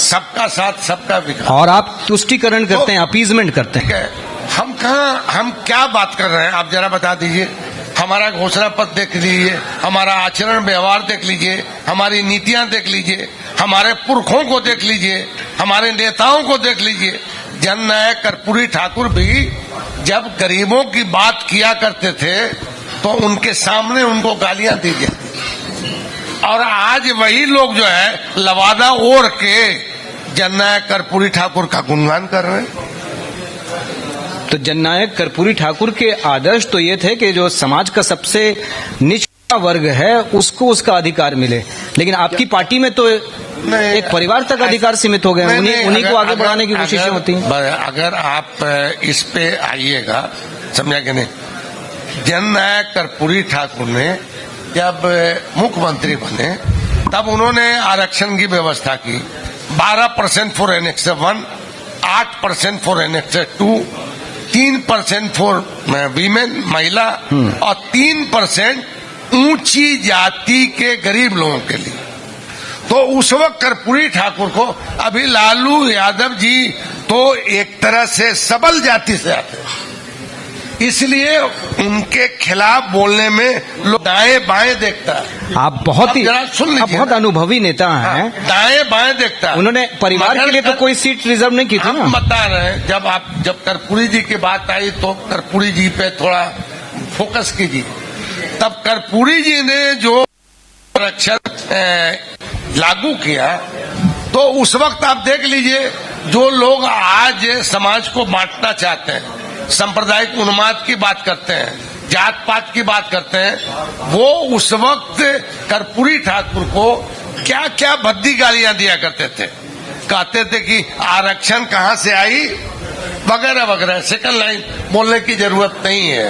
सबका साथ सबका विकास। और आप तुष्टीकरण करते हैं, अपीजमेंट करते हैं। हम क्या बात कर रहे हैं आप जरा बता दीजिए। हमारा घोषणा पत्र देख लीजिए, हमारा आचरण व्यवहार देख लीजिए, हमारी नीतियां देख लीजिए, हमारे पुरखों को देख लीजिए, हमारे नेताओं को देख लीजिए। जननायक कर्पूरी ठाकुर भी जब गरीबों की बात किया करते थे तो उनके सामने उनको गालियां दी जाती, और आज वही लोग जो है लवादा ओढ़ के जननायक कर्पूरी ठाकुर का गुणगान कर रहे हैं। तो जननायक कर्पूरी ठाकुर के आदर्श तो ये थे कि जो समाज का सबसे निचला वर्ग है उसको उसका अधिकार मिले, लेकिन आपकी पार्टी में तो एक परिवार तक अधिकार सीमित हो गए, उन्हीं को आगे बढ़ाने की कोशिशें होती हैं। अगर आप इस पे आइएगा, समझा कि नहीं, जननायक कर्पूरी ठाकुर ने जब मुख्यमंत्री बने तब उन्होंने आरक्षण की व्यवस्था की। 12% for annex 1, 8% for annex 2, 3% for women महिला और 3% ऊंची जाति के गरीब लोगों के लिए। तो उस वक्त कर्पूरी ठाकुर को, अभी लालू यादव जी तो एक तरह से सबल जाति से आते हैं, इसलिए उनके खिलाफ बोलने में लोग दाएं बाएं देखता है। आप बहुत अनुभवी नेता हैं। दाएं बाएं देखता है। उन्होंने परिवार के लिए तो कोई सीट रिजर्व नहीं की थी ना। हम बता रहे हैं, जब कर्पूरी जी की बात आई तो कर्पूरी जी पे थोड़ा फोकस कीजिए। तब कर्पूरी जी ने जो आरक्षण लागू किया तो उस वक्त आप देख लीजिए, जो लोग आज समाज को बांटना चाहते हैं, सांप्रदायिक उन्माद की बात करते हैं, जात पात की बात करते हैं, वो उस वक्त कर्पूरी ठाकुर को क्या क्या भद्दी गालियां दिया करते थे। कहते थे कि आरक्षण कहां से आई, वगैरह वगैरह। सेकंड लाइन बोलने की जरूरत नहीं है।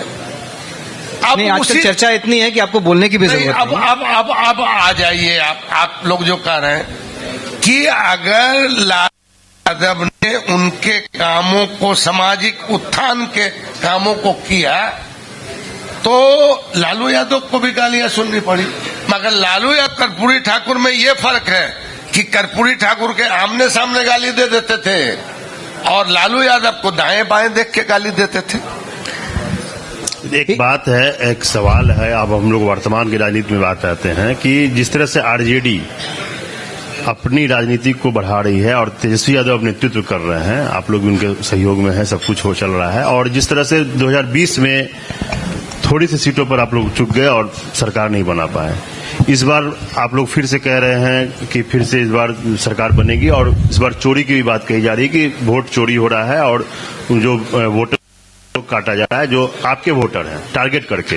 अब आजकल चर्चा इतनी है कि आपको बोलने की भी जरूरत नहीं। अब आ जाइए आप लोग जो कह रहे हैं कि अगर लालू यादव ने उनके कामों को, सामाजिक उत्थान के कामों को किया तो लालू यादव को भी गालियां सुननी पड़ी। मगर लालू यादव कर्पूरी ठाकुर में ये फर्क है कि कर्पूरी ठाकुर के आमने सामने गाली दे देते थे और लालू यादव को दाएं बाएं देख के गाली देते थे। एक बात है, एक सवाल है। अब हम लोग वर्तमान की राजनीति में बात करते हैं कि जिस तरह से आरजेडी अपनी राजनीति को बढ़ा रही है और तेजस्वी यादव नेतृत्व कर रहे हैं, आप लोग भी उनके सहयोग में हैं, सब कुछ हो चल रहा है, और जिस तरह से 2020 में थोड़ी सी सीटों पर आप लोग चुक गए और सरकार नहीं बना पाए, इस बार आप लोग फिर से कह रहे हैं कि फिर से इस बार सरकार बनेगी, और इस बार चोरी की भी बात कही जा रही है कि वोट चोरी हो रहा है और जो वोटर काटा जा रहा है, जो आपके वोटर हैं, टारगेट करके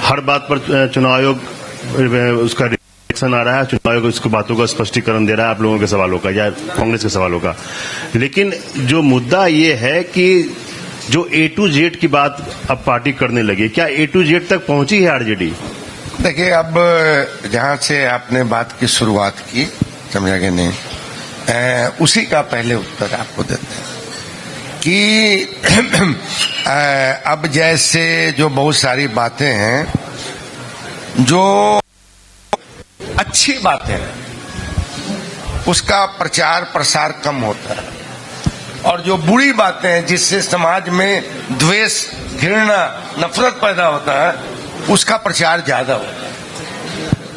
हर बात पर चुनाव आयोग उसका रिएक्शन आ रहा है। चुनाव आयोग इसको बातों का स्पष्टीकरण दे रहा है आप लोगों के सवालों का या कांग्रेस के सवालों का। लेकिन जो मुद्दा ये है कि जो A to Z की बात अब पार्टी करने लगी, क्या A to Z तक पहुंची है आरजेडी? देखिए, अब जहां से आपने बात की शुरुआत की, समझा कि नहीं, उसी का पहले उत्तर आपको देते हैं कि अब जैसे जो बहुत सारी बातें हैं, जो अच्छी बातें हैं उसका प्रचार प्रसार कम होता है, और जो बुरी बातें हैं जिससे समाज में द्वेष, घृणा, नफरत पैदा होता है, उसका प्रचार ज्यादा होता है।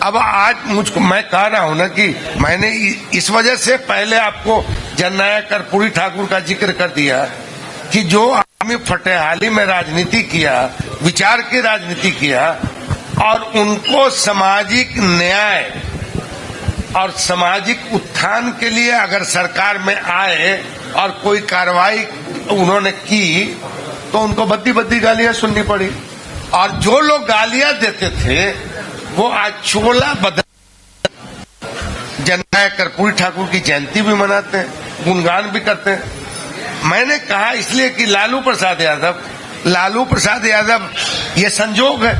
अब आज मैं कह रहा हूं ना कि मैंने इस वजह से पहले आपको जननायक कर्पूरी ठाकुर का जिक्र कर दिया कि जो आदमी फटेहाली में राजनीति किया, विचार की राजनीति किया, और उनको सामाजिक न्याय और सामाजिक उत्थान के लिए अगर सरकार में आए और कोई कार्रवाई उन्होंने की तो उनको बद्दी बद्दी गालियां सुननी पड़ी। और जो लोग गालियां देते थे वो आज चोला बदल जननायक कर्पूरी ठाकुर की जयंती भी मनाते हैं, गुणगान भी करते हैं। मैंने कहा इसलिए कि लालू प्रसाद यादव ये संजोग है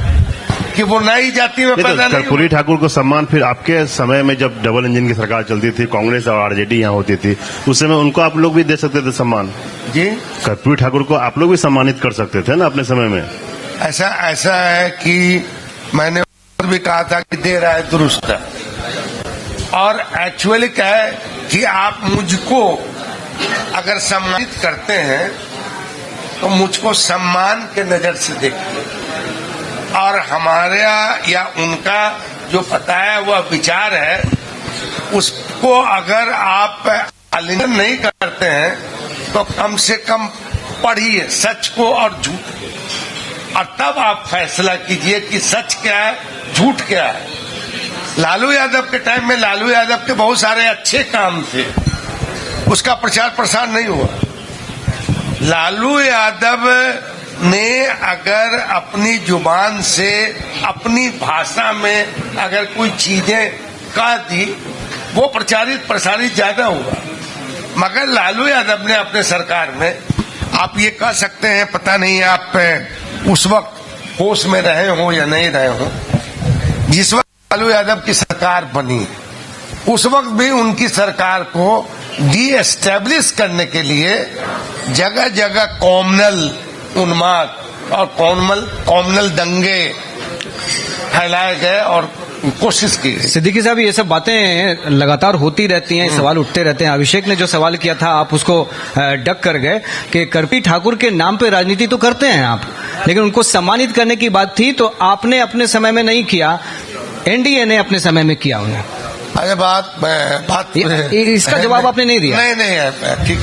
कि वो नई जाति में पैदा नहीं। कर्पूरी ठाकुर को सम्मान फिर आपके समय में जब डबल इंजन की सरकार चलती थी, कांग्रेस और आरजेडी यहाँ होती थी, उस समय उनको आप लोग भी दे सकते थे सम्मान जी। कर्पूरी ठाकुर को आप लोग भी सम्मानित कर सकते थे ना अपने समय में। ऐसा है कि मैंने भी कहा था कि दे रहा है दुरुस्त है, और एक्चुअली क्या है कि आप मुझको अगर सम्मानित करते हैं तो मुझको सम्मान के नजर से देखिए, और हमारा या उनका जो बताया हुआ विचार है उसको अगर आप आलिंगन नहीं करते हैं तो कम से कम पढ़िए सच को और झूठ को, और तब आप फैसला कीजिए कि सच क्या है झूठ क्या है। लालू यादव के टाइम में लालू यादव के बहुत सारे अच्छे काम थे, उसका प्रचार प्रसार नहीं हुआ। लालू यादव ने अगर अपनी जुबान से अपनी भाषा में अगर कोई चीजें कह दी वो प्रचारित प्रसारित ज्यादा हुआ, मगर लालू यादव ने अपने सरकार में, आप ये कह सकते हैं पता नहीं आप उस वक्त होश में रहे हो या नहीं रहे हो, जिस वक्त लालू यादव की सरकार बनी उस वक्त भी उनकी सरकार को डी एस्टेब्लिश करने के लिए जगह जगह कॉमनल उन्माद और कॉमनल दंगे फैलाए गए और कोशिश की गई। सिद्दीकी साहब, ये सब बातें लगातार होती रहती हैं, सवाल उठते रहते हैं। अभिषेक ने जो सवाल किया था आप उसको डक कर गए कि कर्पूरी ठाकुर के नाम पे राजनीति तो करते हैं आप, लेकिन उनको सम्मानित करने की बात थी तो आपने अपने समय में नहीं किया, एनडीए ने अपने समय में किया उन्हें। अरे बात इसका जवाब आपने नहीं दिया। नहीं ठीक,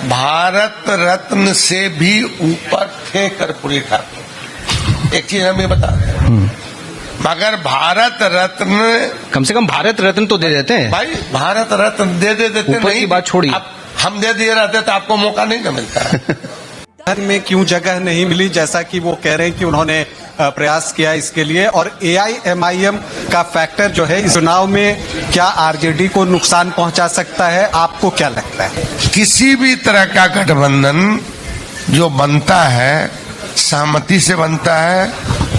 भारत रत्न से भी ऊपर थे कर्पूरी ठाकुर, एक चीज हम ये बता दें, मगर भारत रत्न कम से कम भारत रत्न तो दे देते हैं भाई, भारत रत्न दे देते ऊपर नहीं की बात छोड़िए, हम दे दिए रहते तो आपको मौका नहीं ना मिलता। में क्यों जगह नहीं मिली, जैसा कि वो कह रहे हैं कि उन्होंने प्रयास किया इसके लिए, और AIMIM का फैक्टर जो है इस चुनाव में क्या आरजेडी को नुकसान पहुंचा सकता है, आपको क्या लगता है? किसी भी तरह का गठबंधन जो बनता है सहमति से बनता है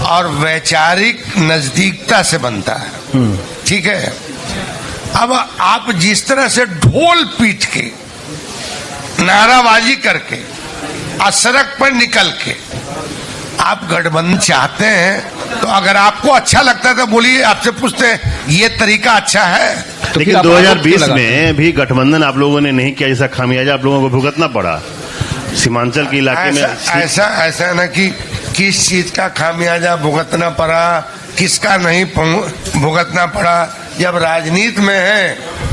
और वैचारिक नजदीकता से बनता है, ठीक है। अब आप जिस तरह से ढोल पीट के नाराबाजी करके और सड़क पर निकल के आप गठबंधन चाहते हैं, तो अगर आपको अच्छा लगता है तो बोलिए, आपसे पूछते हैं ये तरीका अच्छा है। तो लेकिन 2020 में भी गठबंधन आप लोगों ने नहीं किया, जैसा खामियाजा आप लोगों को भुगतना पड़ा सीमांचल के इलाके में। ऐसा ना कि किस चीज का खामियाजा भुगतना पड़ा, किसका नहीं भुगतना पड़ा, जब राजनीति में है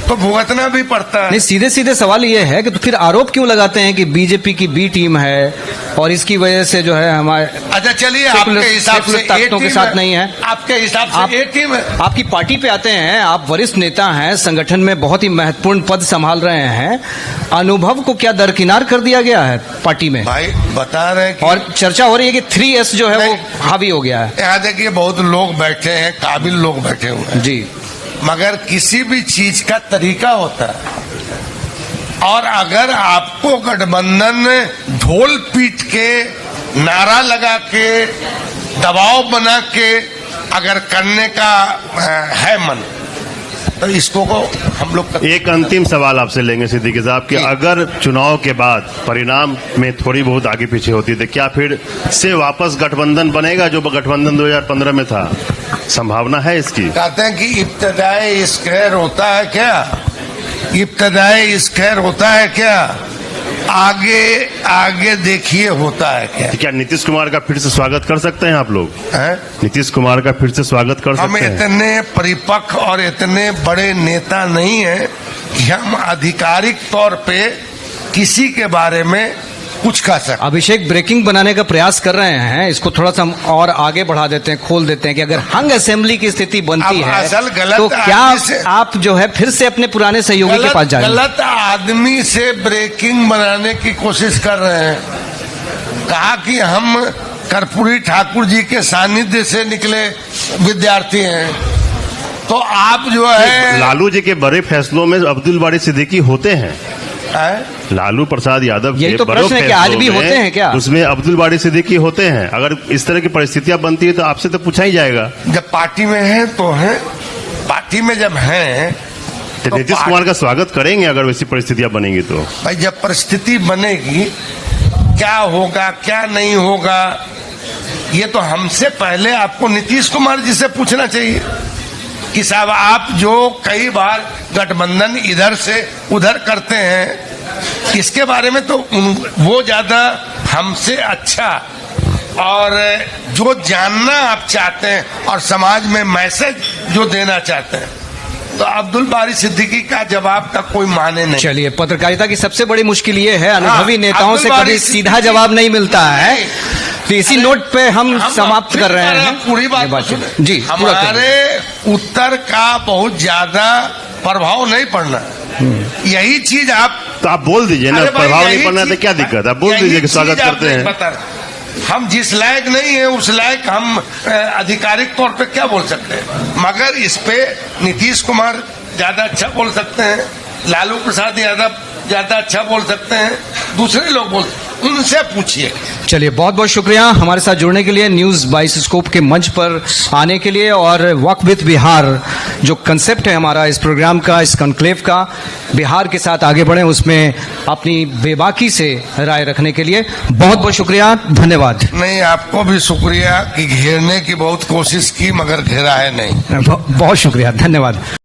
तो भुगतना भी पड़ता है। नहीं, सीधे सीधे सवाल ये है कि तो फिर आरोप क्यों लगाते हैं कि बीजेपी की बी टीम है और इसकी वजह से जो है हमारे, अच्छा चलिए आपके हिसाब से ताकतों के साथ नहीं है, आपके हिसाब से एक टीम है। आपकी पार्टी पे आते हैं, आप वरिष्ठ नेता हैं, संगठन में बहुत ही महत्वपूर्ण पद संभाल रहे हैं, अनुभव को क्या दरकिनार कर दिया गया है पार्टी में? भाई बता रहे हैं और चर्चा हो रही है कि 3S जो है वो हावी हो गया है। यहाँ देखिए बहुत लोग बैठे हैं, काबिल लोग बैठे हुए हैं जी, मगर किसी भी चीज का तरीका होता है, और अगर आपको गठबंधन ढोल पीट के नारा लगा के दबाव बना के अगर करने का है मन, तो इसको को हम लोग एक अंतिम सवाल आपसे लेंगे सिद्दीकी साहब कि अगर चुनाव के बाद परिणाम में थोड़ी बहुत आगे पीछे होती है, क्या फिर से वापस गठबंधन बनेगा जो गठबंधन 2015 में था? संभावना है इसकी? कहते हैं कि इब्तदाई इश्क खैर होता है क्या, इब्तदाई इश्क खैर होता है क्या, आगे आगे देखिए होता है क्या। क्या नीतीश कुमार का फिर से स्वागत कर सकते हैं आप लोग? नीतीश कुमार का फिर से स्वागत कर सकते हैं? हम इतने परिपक्व और इतने बड़े नेता नहीं है कि हम आधिकारिक तौर पे किसी के बारे में कुछ कह सकते। अभिषेक ब्रेकिंग बनाने का प्रयास कर रहे हैं, इसको थोड़ा सा हम और आगे बढ़ा देते हैं, खोल देते हैं कि अगर हंग असेंबली की स्थिति बनती है तो क्या आप जो है फिर से अपने पुराने सहयोगी के पास जाएंगे? गलत आदमी से ब्रेकिंग बनाने की कोशिश कर रहे हैं। कहा कि हम कर्पूरी ठाकुर जी के सानिध्य से निकले विद्यार्थी हैं, तो आप जो है लालू जी के बड़े फैसलों में अब्दुल बारी सिद्दीकी होते हैं। लालू प्रसाद यादव यही तो प्रश्न है कि आज भी होते हैं क्या? उसमें अब्दुल बारी सिद्दीकी होते हैं। अगर इस तरह की परिस्थितियां बनती है तो आपसे तो पूछा ही जाएगा। जब पार्टी में है तो है, पार्टी में जब है तो नीतीश कुमार का स्वागत करेंगे अगर वैसी परिस्थितियां बनेंगी तो। भाई जब परिस्थिति बनेगी क्या होगा क्या नहीं होगा, ये तो हमसे पहले आपको नीतीश कुमार जी से पूछना चाहिए। कि साहब आप जो कई बार गठबंधन इधर से उधर करते हैं, इसके बारे में तो वो ज्यादा हमसे अच्छा और जो जानना आप चाहते हैं और समाज में मैसेज जो देना चाहते हैं, तो अब्दुल बारी सिद्दीकी का जवाब का कोई माने नहीं। चलिए, पत्रकारिता की सबसे बड़ी मुश्किल ये है, अनुभवी हाँ, नेताओं से अब्दुल बारी कभी सीधा सिद्दीकी जवाब नहीं मिलता है। नहीं। तो इसी नोट पे हम समाप्त कर रहे हैं पूरी ये बात बातचीत। सुने। जी, पूरा करिए। हमारे उत्तर का बहुत ज्यादा प्रभाव नहीं पड़ना, यही चीज आप तो आप बोल दीजिए ना, अरे भाई, प्रभाव नहीं यही पड़ना तो चीज- क्या दिक्कत है, आप बोल यही दीजिए कि चीज स्वागत आप करते नहीं हैं। बता रहे। हम जिस लायक नहीं है उस लायक हम आधिकारिक तौर पे क्या बोल सकते हैं, मगर इस पे नीतीश कुमार ज्यादा अच्छा बोल सकते हैं, लालू प्रसाद यादव ज्यादा अच्छा बोल सकते हैं, दूसरे लोग बोल, उनसे पूछिए। चलिए, बहुत बहुत शुक्रिया हमारे साथ जुड़ने के लिए, न्यूज बाइस्कोप के मंच पर आने के लिए, और वॉक विथ बिहार जो कंसेप्ट है हमारा इस प्रोग्राम का, इस कॉन्क्लेव का, बिहार के साथ आगे बढ़े, उसमें अपनी बेबाकी से राय रखने के लिए बहुत बहुत शुक्रिया, धन्यवाद। नहीं, आपको भी शुक्रिया कि घेरने की बहुत कोशिश की मगर घेरा है नहीं। बहुत शुक्रिया, धन्यवाद।